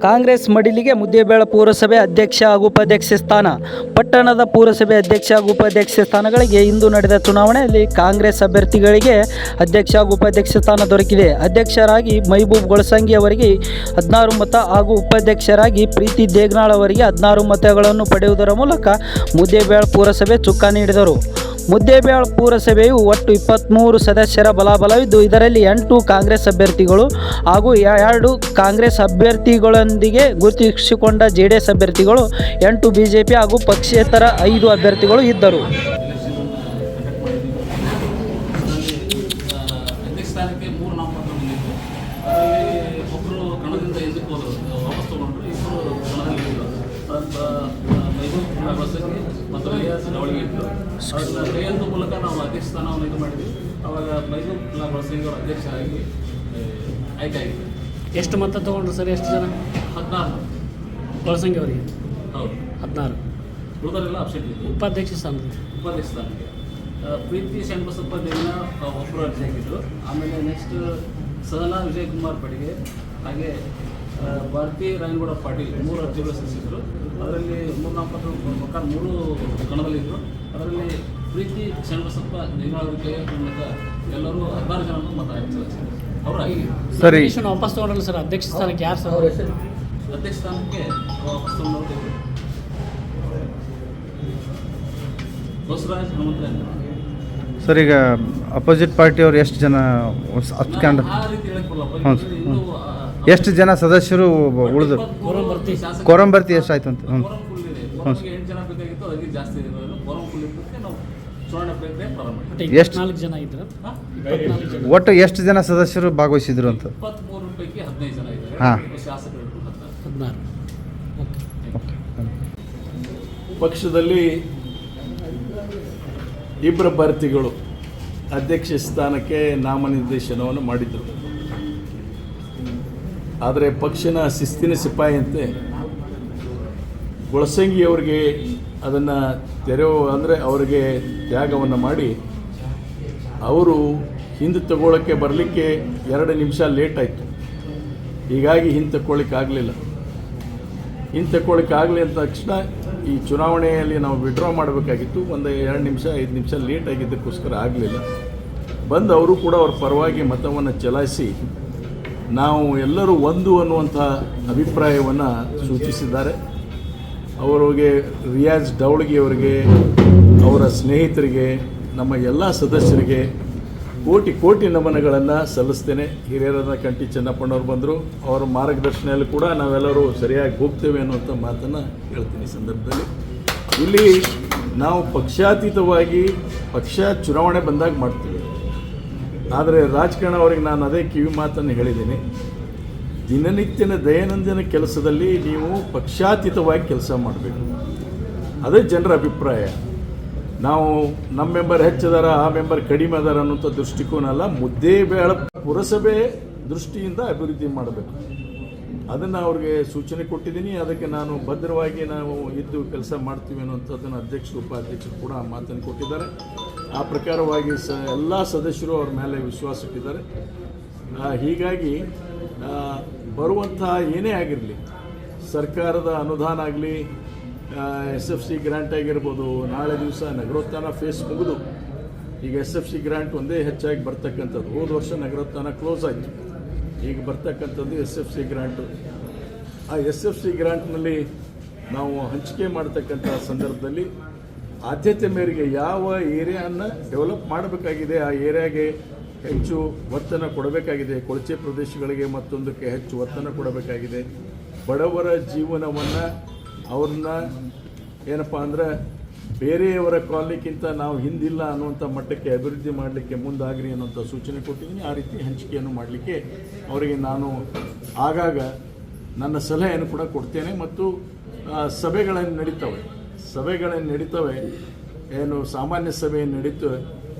ಕಾಂಗ್ರೆಸ್ ಮಡಿಲಿಗೆ ಮುದ್ದೇಬೇಳ ಪುರಸಭೆ ಅಧ್ಯಕ್ಷ ಹಾಗೂ ಉಪಾಧ್ಯಕ್ಷ ಸ್ಥಾನ. ಪಟ್ಟಣದ ಪುರಸಭೆ ಅಧ್ಯಕ್ಷ ಹಾಗೂ ಉಪಾಧ್ಯಕ್ಷ ಸ್ಥಾನಗಳಿಗೆ ಇಂದು ನಡೆದ ಚುನಾವಣೆಯಲ್ಲಿ ಕಾಂಗ್ರೆಸ್ ಅಭ್ಯರ್ಥಿಗಳಿಗೆ ಅಧ್ಯಕ್ಷ ಹಾಗೂ ಉಪಾಧ್ಯಕ್ಷ ಸ್ಥಾನ ದೊರಕಿದೆ. ಅಧ್ಯಕ್ಷರಾಗಿ ಮೈಬೂಬ್ ಗೊಳಸಂಗಿ ಅವರಿಗೆ 16 ಮತ ಹಾಗೂ ಉಪಾಧ್ಯಕ್ಷರಾಗಿ ಪ್ರೀತಿ ದೇಗನಾಳ್ ಅವರಿಗೆ 16 ಮತಗಳನ್ನು ಪಡೆಯುವುದರ ಮೂಲಕ ಮುದ್ದೇಬೇಳ ಪುರಸಭೆ ಚುಕ್ಕಾಣಿ ಹಿಡಿದರು. ಮುದ್ದೇಬೇಳ ಪುರಸಭೆಯು ಒಟ್ಟು 23 ಸದಸ್ಯರ ಬಲಾಬಲವಿದ್ದು, ಇದರಲ್ಲಿ 8 ಕಾಂಗ್ರೆಸ್ ಅಭ್ಯರ್ಥಿಗಳು ಹಾಗೂ 2 ಕಾಂಗ್ರೆಸ್ ಅಭ್ಯರ್ಥಿಗಳೊಂದಿಗೆ ಗುರುತಿಸಿಕೊಂಡ ಜೆಡಿಎಸ್ ಅಭ್ಯರ್ಥಿಗಳು, 8 ಬಿಜೆಪಿ ಹಾಗೂ ಪಕ್ಷೇತರ 5 ಅಭ್ಯರ್ಥಿಗಳು ಇದ್ದರು. ಮೂಲಕ ನಾವು ಅಧ್ಯಕ್ಷ ಸ್ಥಾನವನ್ನು ಇದು ಮಾಡಿದ್ವಿ. ಅವಾಗ ಮೈಬೂಬ್ ಗೊಳಸಂಗಿ ಅವರು ಅಧ್ಯಕ್ಷ ಆಗಿ ಆಯ್ಕೆ ಆಗಿತ್ತು. ಎಷ್ಟು ಮತ ತೊಗೊಂಡ್ರು ಸರ್? ಎಷ್ಟು ಜನ? 16 ಗೊಳಸಂಗಿ ಅವರಿಗೆ. ಹೌದು, 16. ಉಳಿದವರೆಲ್ಲ ಅಪ್ಸೆಟ್ ಇತ್ತು. ಉಪಾಧ್ಯಕ್ಷ ಸ್ಥಾನಕ್ಕೆ ಪ್ರೀತಿ ಶಂಕರಬಸಪ್ಪ ದೇವಿನ ಒಬ್ಬರು ಅರ್ಜಿ ಹಾಕಿದ್ರು. ಆಮೇಲೆ ನೆಕ್ಸ್ಟ್ ಸಹನಾ ವಿಜಯಕುಮಾರ್ ಪಡಿಗೆ, ಹಾಗೆ ಭಾರತಿ ರಾಯನಗೌಡ ಪಾಟೀಲ್ 3 ಅರ್ಜಿಗಳು ಸಲ್ಲಿಸಿದ್ರು. ಅದರಲ್ಲಿ 3 ನಾಮಪತ್ರ 3 ಕಣದಲ್ಲಿದ್ದರು. ಅದರಲ್ಲಿ ಪ್ರೀತಿ ಶಂಕರಬಸಪ್ಪ ದೇವನವರಿಗೆ ಮೂಲಕ ಎಲ್ಲರೂ 16 ಜನ ಮತ ಚಲಾಯಿಸಿದರು. ಅವರು ಸರಿ ವಾಪಸ್ ತೊಗೊಂಡ್ರಲ್ಲ ಸರ್ ಅಧ್ಯಕ್ಷ ಸ್ಥಾನಕ್ಕೆ? ಯಾರು ಸರ್ ಅಧ್ಯಕ್ಷ ಸ್ಥಾನಕ್ಕೆ ವಾಪಸ್ ತೊಗೊಂಡವರು? ಬಸವರಾಜ್ ಹನುಮಂತ ಸರ್. ಈಗ ಅಪೋಸಿಟ್ ಪಾರ್ಟಿಯವರು ಎಷ್ಟು ಜನ ಹಚ್ಕೊಂಡು, ಎಷ್ಟು ಜನ ಸದಸ್ಯರು ಉಳಿದ್ರು? ಕೋರಂ ಭರ್ತಿ ಎಷ್ಟಾಯ್ತು ಅಂತ? 8 ಜನ ಬೇಕಾಗಿತ್ತು, ಅದಕ್ಕೆ ಜಾಸ್ತಿ ಇರೋದು. ಕೋರಂ ಫುಲ್ ಇದ್ದಕ್ಕೆ ನಾವು ಚುನಾವಣೆ ಪ್ರಕ್ರಿಯೆ ಪ್ರಾರಂಭ ಮಾಡಿದ್ವಿ. ಎಷ್ಟು 4 ಜನ ಇದ್ರು? ಒಟ್ಟು ಎಷ್ಟು ಜನ ಸದಸ್ಯರು ಭಾಗವಹಿಸಿದ್ರು ಅಂತ? 23 ಪೈಕಿ 15 ಜನ ಇದ್ದಾರೆ. ಹಾಂ, ಶಾಸಕರು 16. ಪಕ್ಷದಲ್ಲಿ ಇಬ್ಬರು ಅಭ್ಯರ್ಥಿಗಳು ಅಧ್ಯಕ್ಷ ಸ್ಥಾನಕ್ಕೆ ನಾಮನಿರ್ದೇಶನವನ್ನು ಮಾಡಿದರು. ಆದರೆ ಪಕ್ಷನ ಶಿಸ್ತಿನ ಸಿಪಾಯಿಯಂತೆ ಗೊಳಸಂಗಿಯವರಿಗೆ ಅದನ್ನು ಅಂದರೆ ಅವರಿಗೆ ತ್ಯಾಗವನ್ನು ಮಾಡಿ ಅವರು ಹಿಂದೆ ತಗೊಳ್ಳೋಕ್ಕೆ ಬರಲಿಕ್ಕೆ 2 ನಿಮಿಷ ಲೇಟ್ ಆಯಿತು. ಹೀಗಾಗಿ ಹಿಂದೆ ತಗೊಳ್ಳಿಕ್ಕಾಗಲಿಲ್ಲ. ಹಿಂದೆ ತಗೊಳ್ಳಿಕ್ಕಾಗಲಿ ಅಂದ ತಕ್ಷಣ ಈ ಚುನಾವಣೆಯಲ್ಲಿ ನಾವು ವಿಡ್ರಾ ಮಾಡಬೇಕಾಗಿತ್ತು. 2 ನಿಮಿಷ 5 ನಿಮಿಷ ಲೇಟ್ ಆಗಿದ್ದಕ್ಕೋಸ್ಕರ ಆಗಲಿಲ್ಲ. ಬಂದು ಅವರು ಕೂಡ ಅವ್ರ ಪರವಾಗಿ ಮತವನ್ನು ಚಲಾಯಿಸಿ ನಾವು ಎಲ್ಲರೂ ಒಂದು ಅನ್ನುವಂಥ ಅಭಿಪ್ರಾಯವನ್ನು ಸೂಚಿಸಿದ್ದಾರೆ. ಅವರಿಗೆ ರಿಯಾಜ್ ಡೌಳ್ಗಿ ಅವರಿಗೆ, ಅವರ ಸ್ನೇಹಿತರಿಗೆ, ನಮ್ಮ ಎಲ್ಲ ಸದಸ್ಯರಿಗೆ ಕೋಟಿ ಕೋಟಿ ನಮನಗಳನ್ನು ಸಲ್ಲಿಸ್ತೇನೆ. ಹಿರಿಯರಾದ ಕಂಠಿ ಚೆನ್ನಪ್ಪನವ್ರು ಬಂದರು. ಅವರ ಮಾರ್ಗದರ್ಶನದಲ್ಲಿ ಕೂಡ ನಾವೆಲ್ಲರೂ ಸರಿಯಾಗಿ ಹೋಗ್ತೇವೆ ಅನ್ನುವಂಥ ಮಾತನ್ನು ಹೇಳ್ತೀನಿ. ಈ ಸಂದರ್ಭದಲ್ಲಿ ಇಲ್ಲಿ ನಾವು ಪಕ್ಷಾತೀತವಾಗಿ ಪಕ್ಷ ಚುನಾವಣೆ ಬಂದಾಗ ಮಾಡ್ತೀವಿ. ಆದರೆ ರಾಜಕಾರಣ ಅವರಿಗೆ ನಾನು ಅದೇ ಕಿವಿ ಮಾತನ್ನು ಹೇಳಿದ್ದೀನಿ. ದಿನನಿತ್ಯದ ದೈನಂದಿನ ಕೆಲಸದಲ್ಲಿ ನೀವು ಪಕ್ಷಾತೀತವಾಗಿ ಕೆಲಸ ಮಾಡಬೇಕು. ಅದೇ ಜನರ ಅಭಿಪ್ರಾಯ. ನಾವು ನಮ್ಮ ಮೆಂಬರ್ ಹೆಚ್ಚದಾರ, ಆ ಮೆಂಬರ್ ಕಡಿಮೆ ಅದಾರ ಅನ್ನೋಂಥ ದೃಷ್ಟಿಕೋನ ಅಲ್ಲ. ಮುದ್ದೇಬೇಳ ಪುರಸಭೆ ದೃಷ್ಟಿಯಿಂದ ಅಭಿವೃದ್ಧಿ ಮಾಡಬೇಕು. ಅದನ್ನು ಅವ್ರಿಗೆ ಸೂಚನೆ ಕೊಟ್ಟಿದ್ದೀನಿ. ಅದಕ್ಕೆ ನಾನು ಭದ್ರವಾಗಿ ನಾವು ಇದ್ದು ಕೆಲಸ ಮಾಡ್ತೀವಿ ಅನ್ನುವಂಥದ್ದನ್ನು ಅಧ್ಯಕ್ಷರು ಉಪಾಧ್ಯಕ್ಷರು ಕೂಡ ಆ ಮಾತನ್ನು ಕೊಟ್ಟಿದ್ದಾರೆ. ಆ ಪ್ರಕಾರವಾಗಿ ಎಲ್ಲ ಸದಸ್ಯರು ಅವ್ರ ಮೇಲೆ ವಿಶ್ವಾಸ ಇಟ್ಟಿದ್ದಾರೆ. ಹೀಗಾಗಿ ಬರುವಂಥ ಏನೇ ಆಗಿರಲಿ, ಸರ್ಕಾರದ ಅನುದಾನ ಆಗಲಿ, SFC ಗ್ರ್ಯಾಂಟ್ ಆಗಿರ್ಬೋದು, ನಾಳೆ ದಿವಸ ನಗರೋತ್ಥಾನ ಫೇಸ್ ಮುಗಿದು ಈಗ SFC ಗ್ರ್ಯಾಂಟ್ ಒಂದೇ ಹೆಚ್ಚಾಗಿ ಬರ್ತಕ್ಕಂಥದ್ದು. ಹೋದ ವರ್ಷ ನಗರೋತ್ಥಾನ ಕ್ಲೋಸ್ ಆಯಿತು. ಈಗ ಬರ್ತಕ್ಕಂಥದ್ದು SFC ಗ್ರ್ಯಾಂಟು. ಆ SFC ಗ್ರ್ಯಾಂಟ್ನಲ್ಲಿ ನಾವು ಹಂಚಿಕೆ ಮಾಡ್ತಕ್ಕಂಥ ಸಂದರ್ಭದಲ್ಲಿ ಆದ್ಯತೆ ಮೇರೆಗೆ ಯಾವ ಏರಿಯಾವನ್ನು ಡೆವಲಪ್ ಮಾಡಬೇಕಾಗಿದೆ ಆ ಏರಿಯಾಗೆ ಹೆಚ್ಚು ಒತ್ತನ್ನು ಕೊಡಬೇಕಾಗಿದೆ. ಕೊಳಚೆ ಪ್ರದೇಶಗಳಿಗೆ ಮತ್ತೊಂದಕ್ಕೆ ಹೆಚ್ಚು ಒತ್ತನ್ನು ಕೊಡಬೇಕಾಗಿದೆ. ಬಡವರ ಜೀವನವನ್ನು ಅವ್ರನ್ನ ಏನಪ್ಪ ಅಂದರೆ ಬೇರೆಯವರ ಕಾಲನಿಕ್ಕಿಂತ ನಾವು ಹಿಂದಿಲ್ಲ ಅನ್ನುವಂಥ ಮಟ್ಟಕ್ಕೆ ಅಭಿವೃದ್ಧಿ ಮಾಡಲಿಕ್ಕೆ ಮುಂದಾಗ್ರಿ ಅನ್ನೋಂಥ ಸೂಚನೆ ಕೊಟ್ಟಿದ್ದೀನಿ. ಆ ರೀತಿ ಹಂಚಿಕೆಯನ್ನು ಮಾಡಲಿಕ್ಕೆ ಅವರಿಗೆ ನಾನು ಆಗಾಗ ನನ್ನ ಸಲಹೆಯನ್ನು ಕೂಡ ಕೊಡ್ತೇನೆ. ಮತ್ತು ಸಭೆಗಳನ್ನು ನಡೀತವೆ. ಏನು ಸಾಮಾನ್ಯ ಸಭೆ ನಡೀತವೆ.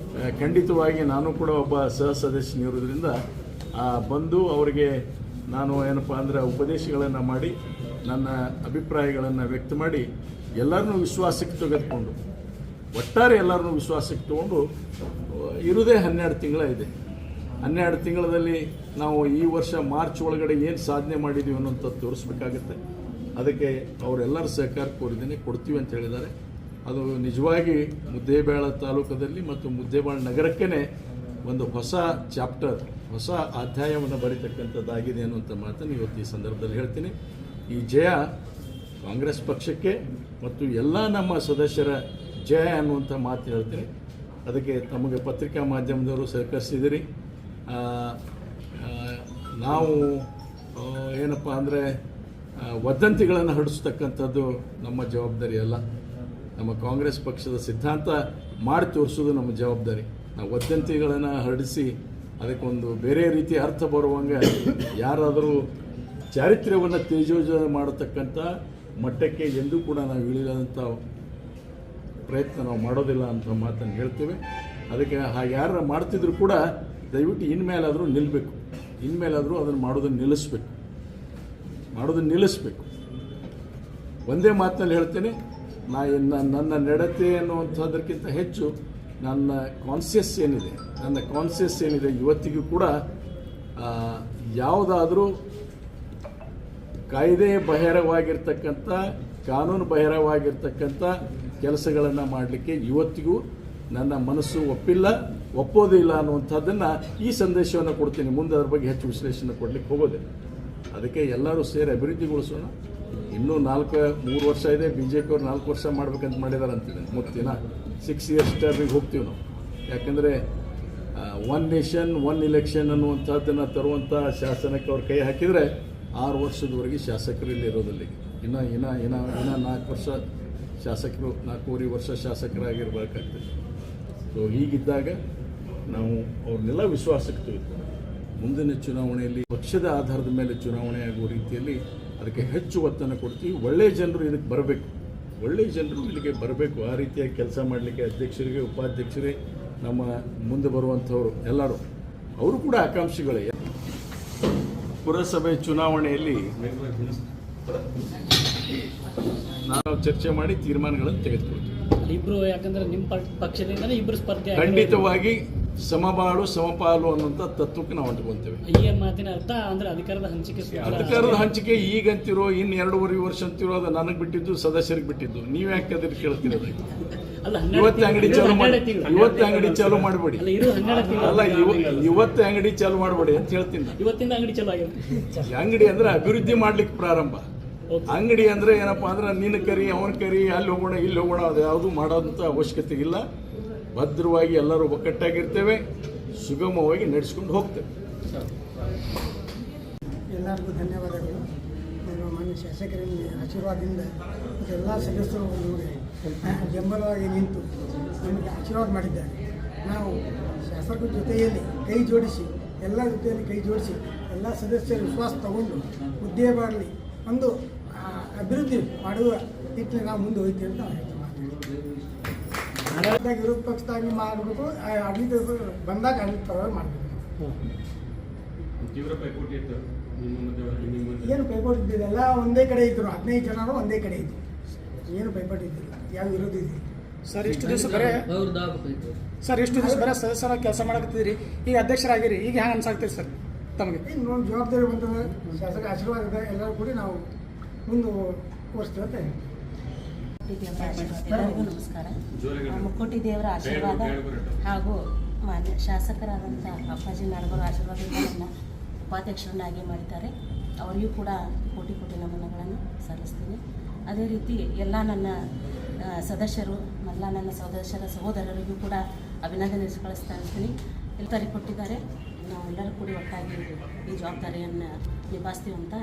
ಖಂಡಿತವಾಗಿ ನಾನು ಕೂಡ ಒಬ್ಬ ಸಹ ಸದಸ್ಯನಿರೋದ್ರಿಂದ ಬಂದು ಅವರಿಗೆ ನಾನು ಏನಪ್ಪ ಅಂದರೆ ಉಪದೇಶಗಳನ್ನು ಮಾಡಿ ನನ್ನ ಅಭಿಪ್ರಾಯಗಳನ್ನು ವ್ಯಕ್ತ ಮಾಡಿ ಎಲ್ಲರನ್ನೂ ವಿಶ್ವಾಸಕ್ಕೆ ತೆಗೆದುಕೊಂಡು ಒಟ್ಟಾರೆ ಎಲ್ಲರನ್ನೂ ವಿಶ್ವಾಸಕ್ಕೆ ತಗೊಂಡು ಇರುವುದೇ 12 ತಿಂಗಳ ಇದೆ. 12 ತಿಂಗಳಲ್ಲಿ ನಾವು ಈ ವರ್ಷ ಮಾರ್ಚ್ ಒಳಗಡೆ ಏನು ಸಾಧನೆ ಮಾಡಿದ್ದೀವಿ ಅನ್ನೋಂಥದ್ದು ತೋರಿಸ್ಬೇಕಾಗತ್ತೆ. ಅದಕ್ಕೆ ಅವರೆಲ್ಲರ ಸಹಕಾರ ಕೋರಿದ್ದೀನಿ, ಕೊಡ್ತೀವಿ ಅಂತ ಹೇಳಿದ್ದಾರೆ. ಅದು ನಿಜವಾಗಿ ಮುದ್ದೇಬೇಳ ತಾಲೂಕದಲ್ಲಿ ಮತ್ತು ಮುದ್ದೇಬೇಳ ನಗರಕ್ಕೇ ಒಂದು ಹೊಸ ಚಾಪ್ಟರ್, ಹೊಸ ಅಧ್ಯಾಯವನ್ನು ಬರೀತಕ್ಕಂಥದ್ದಾಗಿದೆ ಅನ್ನುವಂಥ ಮಾತನ್ನು ಇವತ್ತು ಈ ಸಂದರ್ಭದಲ್ಲಿ ಹೇಳ್ತೀನಿ. ಈ ಜಯ ಕಾಂಗ್ರೆಸ್ ಪಕ್ಷಕ್ಕೆ ಮತ್ತು ಎಲ್ಲ ನಮ್ಮ ಸದಸ್ಯರ ಜಯ ಅನ್ನುವಂಥ ಮಾತು ಹೇಳ್ತೀನಿ. ಅದಕ್ಕೆ ತಮಗೆ ಪತ್ರಿಕಾ ಮಾಧ್ಯಮದವರು ಸಹಕರಿಸಿದಿರಿ. ನಾವು ಏನಪ್ಪ ಅಂದರೆ ವದಂತಿಗಳನ್ನು ಹರಡಿಸ್ತಕ್ಕಂಥದ್ದು ನಮ್ಮ ಜವಾಬ್ದಾರಿ ಅಲ್ಲ. ನಮ್ಮ ಕಾಂಗ್ರೆಸ್ ಪಕ್ಷದ ಸಿದ್ಧಾಂತ ಮಾಡಿ ತೋರಿಸೋದು ನಮ್ಮ ಜವಾಬ್ದಾರಿ. ನಾವು ವದಂತಿಗಳನ್ನು ಹರಡಿಸಿ ಅದಕ್ಕೊಂದು ಬೇರೆ ರೀತಿಯ ಅರ್ಥ ಬರುವಂಗೆ ಯಾರಾದರೂ ಚಾರಿತ್ರ್ಯವನ್ನು ತೇಜೋಜನ ಮಾಡತಕ್ಕಂಥ ಮಟ್ಟಕ್ಕೆ ಎಂದೂ ಕೂಡ ನಾವು ಇಳಿದಂಥ ಪ್ರಯತ್ನ ನಾವು ಮಾಡೋದಿಲ್ಲ ಅಂತ ಮಾತನ್ನು ಹೇಳ್ತೇವೆ. ಅದಕ್ಕೆ ಯಾರು ಮಾಡ್ತಿದ್ರು ಕೂಡ ದಯವಿಟ್ಟು ಇನ್ಮೇಲಾದರೂ ನಿಲ್ಲಬೇಕು, ಇನ್ಮೇಲಾದರೂ ಅದನ್ನು ಮಾಡೋದನ್ನು ನಿಲ್ಲಿಸ್ಬೇಕು. ಒಂದೇ ಮಾತಿನಲ್ಲಿ ಹೇಳ್ತೇನೆ, ನನ್ನ ನಡತೆ ಅನ್ನುವಂಥದ್ದಕ್ಕಿಂತ ಹೆಚ್ಚು ನನ್ನ ಕಾನ್ಸಿಯಸ್ ಏನಿದೆ ಇವತ್ತಿಗೂ ಕೂಡ ಯಾವುದಾದ್ರೂ ಕಾಯ್ದೆ ಬಹಿರವಾಗಿರ್ತಕ್ಕಂಥ, ಕಾನೂನು ಬಹಿರವಾಗಿರ್ತಕ್ಕಂಥ ಕೆಲಸಗಳನ್ನು ಮಾಡಲಿಕ್ಕೆ ಇವತ್ತಿಗೂ ನನ್ನ ಮನಸ್ಸು ಒಪ್ಪೋದು ಇಲ್ಲ ಅನ್ನುವಂಥದ್ದನ್ನು ಈ ಸಂದೇಶವನ್ನು ಕೊಡ್ತೀನಿ. ಮುಂದೆ ಅದ್ರ ಬಗ್ಗೆ ಹೆಚ್ಚು ವಿಶ್ಲೇಷಣೆ ಕೊಡಲಿಕ್ಕೆ ಹೋಗೋದಿಲ್ಲ. ಅದಕ್ಕೆ ಎಲ್ಲರೂ ಸೇರಿ ಅಭಿವೃದ್ಧಿಗೊಳಿಸೋಣ. ಇನ್ನೂ 3 ವರ್ಷ ಇದೆ. BJP ಅವ್ರು 4 ವರ್ಷ ಮಾಡ್ಬೇಕಂತ ಮಾಡಿದಾರೆ ಅಂತಿದೆ. ಮುತ್ತಿನ 6 ಇಯರ್ಸ್ ಟರ್ಮಿಗೆ ಹೋಗ್ತೀವಿ ನಾವು. ಯಾಕಂದರೆ 1 ನೇಷನ್ 1 ಇಲೆಕ್ಷನ್ ಅನ್ನುವಂಥದ್ದನ್ನು ತರುವಂಥ ಶಾಸನಕ್ಕೆ ಅವ್ರು ಕೈ ಹಾಕಿದರೆ 6 ವರ್ಷದವರೆಗೆ ಶಾಸಕರು ಇಲ್ಲಿ ಇರೋದಿಲ್ಲ. ಇನ್ನು 4 ವರ್ಷ ಶಾಸಕರು, 4.5 ವರ್ಷ ಶಾಸಕರಾಗಿರ್ಬೇಕಾಗ್ತದೆ. ಸೊ ಹೀಗಿದ್ದಾಗ ನಾವು ಅವ್ರನ್ನೆಲ್ಲ ವಿಶ್ವಾಸಕ್ಕೆ ತೆಗೆದುಕೊಂಡು ಮುಂದಿನ ಚುನಾವಣೆಯಲ್ಲಿ ಪಕ್ಷದ ಆಧಾರದ ಮೇಲೆ ಚುನಾವಣೆ ಆಗುವ ರೀತಿಯಲ್ಲಿ ಅದಕ್ಕೆ ಹೆಚ್ಚು ಒತ್ತನ್ನು ಕೊಡ್ತೀವಿ. ಒಳ್ಳೆಯ ಜನರು ಇದಕ್ಕೆ ಬರಬೇಕು, ಆ ರೀತಿಯಾಗಿ ಕೆಲಸ ಮಾಡಲಿಕ್ಕೆ ಅಧ್ಯಕ್ಷರಿಗೆ, ಉಪಾಧ್ಯಕ್ಷರೇ, ನಮ್ಮ ಮುಂದೆ ಬರುವಂಥವ್ರು ಎಲ್ಲರೂ ಅವರು ಕೂಡ ಆಕಾಂಕ್ಷಿಗಳೇ. ಪುರಸಭೆ ಚುನಾವಣೆಯಲ್ಲಿ ನಾವು ಚರ್ಚೆ ಮಾಡಿ ತೀರ್ಮಾನಗಳನ್ನು ತೆಗೆದುಕೊಳ್ತೀವಿ. ಇಬ್ರು, ಯಾಕಂದ್ರೆ ನಿಮ್ಮ ಪಕ್ಷದಿಂದನೇ ಇಬ್ರು ಸ್ಪರ್ಧೆ ಖಂಡಿತವಾಗಿ ಸಮಬಾಳು ಸಮಪಾಲು ಅನ್ನುವಂಥ ತತ್ವಕ್ಕೆ ನಾವು ಅಂಟ್ಕೊಳ್ತೇವೆ. ಈ ಮಾತಿನ ಅರ್ಥ ಅಂದ್ರೆ ಅಧಿಕಾರದ ಹಂಚಿಕೆ ಈಗಂತಿರೋ ಇನ್ನು 2.5 ವರ್ಷ ಅಂತಿರೋ ಅದು ನನಗೆ ಬಿಟ್ಟಿದ್ದು, ಸದಸ್ಯರಿಗೆ ಬಿಟ್ಟಿದ್ದು. ನೀವು ಯಾಕೆ ಅದಕ್ಕೆ ಕೇಳ್ತಿರೋದು? ಇವತ್ತೇ ಅಂಗಡಿ ಚಾಲು ಮಾಡಬೇಡಿ ಅಂತ ಹೇಳ್ತೀನಿ. ಇವತ್ತಿಂದ ಅಂಗಡಿ ಚಾಲು ಆಗಿದೆ. ಅಂಗಡಿ ಅಂದ್ರೆ ಅಭಿವೃದ್ಧಿ ಮಾಡ್ಲಿಕ್ಕೆ ಪ್ರಾರಂಭ. ಅಂಗಡಿ ಅಂದ್ರೆ ಏನಪ್ಪಾ ಅಂದ್ರೆ ನಿನ್ನ ಕರಿ, ಅವನ ಕರಿ, ಅಲ್ಲಿ ಹೋಗೋಣ ಇಲ್ಲಿ ಹೋಗೋಣ, ಅದು ಯಾವುದು ಮಾಡೋದಂತ ಅವಶ್ಯಕತೆ ಇಲ್ಲ. ಭದ್ರವಾಗಿ ಎಲ್ಲರೂ ಒಕ್ಕಟ್ಟಾಗಿರ್ತೇವೆ, ಸುಗಮವಾಗಿ ನಡೆಸ್ಕೊಂಡು ಹೋಗ್ತೇವೆ. ಎಲ್ಲರಿಗೂ ಧನ್ಯವಾದಗಳು. ನಮ್ಮ ಮಾನ್ಯ ಶಾಸಕರ ಆಶೀರ್ವಾದದಿಂದ ಎಲ್ಲ ಸದಸ್ಯರು ನಮಗೆ ಬೆಂಬಲವಾಗಿ ನಿಂತು ನಮಗೆ ಆಶೀರ್ವಾದ ಮಾಡಿದ್ದಾರೆ. ನಾವು ಶಾಸಕರ ಜೊತೆಯಲ್ಲಿ ಕೈ ಜೋಡಿಸಿ ಎಲ್ಲ ಸದಸ್ಯರ ವಿಶ್ವಾಸ ತಗೊಂಡು ಮುದ್ದೇಬೇಳಲ್ಲಿ ಒಂದು ಅಭಿವೃದ್ಧಿ ಮಾಡುವ ನಿಟ್ಟಿನಲ್ಲಿ ನಾವು ಮುಂದೆ ಹೋಗ್ತೀವಿ ಅಂತ ಆಡಳಿತದಾಗ ವಿರೋಧ ಪಕ್ಷದಾಗಿ ಮಾಡಬೇಕು, ಆಡಳಿತ ಬಂದಾಗ ಆಡಳಿತ ಪರವಾಗಿ ಮಾಡಬೇಕು. ಏನು ಪೈಪೋಟಿ ಇದ್ದಿಲ್ಲ, ಎಲ್ಲ ಒಂದೇ ಕಡೆ ಇದ್ದರು. 15 ಜನರು ಒಂದೇ ಕಡೆ ಇದ್ದರು. ಏನು ಪೈಪೋಟಿ ಇದ್ದಿಲ್ಲ, ಯಾವ ವಿರೋಧ ಇದ್ದಿಲ್ಲ. ಸರ್ ಇಷ್ಟು ದಿವಸ ಬರೀ ಸದಸ್ಯರ ಕೆಲಸ ಮಾಡಕತ್ತಿದ್ರಿ, ಈಗ ಅಧ್ಯಕ್ಷರಾಗಿರಿ, ಈಗ ಹ್ಯಾಂಗೆ ಅನ್ಸಾಗ್ತೀರಿ ಸರ್ ತಮಗೆ? ನಮ್ಮ ಜವಾಬ್ದಾರಿ ಬಂತಂದ್ರೆ ಶಾಸಕ ಆಶೀರ್ವಾದ ಎಲ್ಲರೂ ಕೂಡಿ ನಾವು ಮುಂದುವರಿಸ್ತೇವೆ. ಎಲ್ಲರಿಗೂ ನಮಸ್ಕಾರ. ಮುಕ್ಕೋಟಿ ದೇವರ ಆಶೀರ್ವಾದ ಹಾಗೂ ಮಾನ್ಯ ಶಾಸಕರಾದಂಥ ಅಪ್ಪಾಜಿ ನಾಡಗೌಡ ಆಶೀರ್ವಾದದಿಂದ ನನ್ನ ಉಪಾಧ್ಯಕ್ಷರನ್ನಾಗಿ ಮಾಡಿದ್ದಾರೆ. ಅವರಿಗೂ ಕೂಡ ಕೋಟಿ ನಮನಗಳನ್ನು ಸಲ್ಲಿಸ್ತೀನಿ. ಅದೇ ರೀತಿ ಎಲ್ಲ ನನ್ನ ಸದಸ್ಯರು, ನನ್ನ ಸಹೋದರರಿಗೂ ಕೂಡ ಅಭಿನಂದನೆ ಕಳಿಸ್ತಾ ಇರ್ತೀನಿ. ಕೊಟ್ಟಿದ್ದಾರೆ. ನಾವೆಲ್ಲರೂ ಕೂಡಿ ಒಟ್ಟಾಗಿ ಈ ಜವಾಬ್ದಾರಿಯನ್ನು ನಿಭಾಯಿಸ್ತೀವಿ ಅಂತ